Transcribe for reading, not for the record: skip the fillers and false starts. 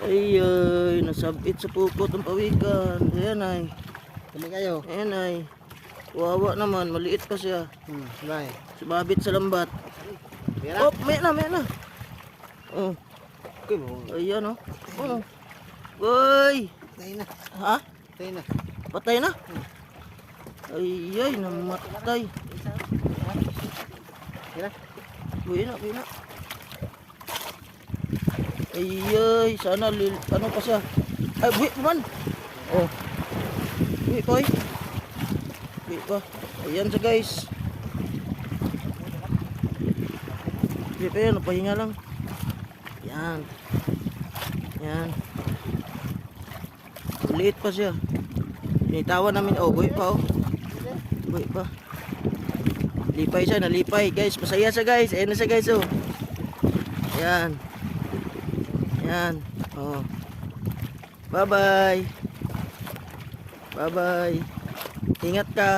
Ay, ay, nasabit sa pupot ang pawikan. Ayan ay. Kami kayo. Ayan ay. Wawa naman, maliit pa siya. Bye. Sumabit sa lambat. Pira. Oh, may na. Oh, Okay mo. ayan oh. Oh. Uy! Tayo na. Ha? Tayo na. Patay na? Ay, ay, namatay. Pira. Buhay na. Ay, ay, sana ano pa siya. Ay, buhay pa man. Oh. Buhay pa eh. Buhay pa. Ayan siya guys. Buhay pa yan, napahinga lang. Yan. Yan. Liit pa siya. Binitawan namin. Oh, buhay pa oh. Buhay pa. Lipay siya, nalipay. Guys, masaya siya guys. Ayan na siya guys oh. Yan. Yan. Oh. Bye-bye. Bye-bye. Ingat ka.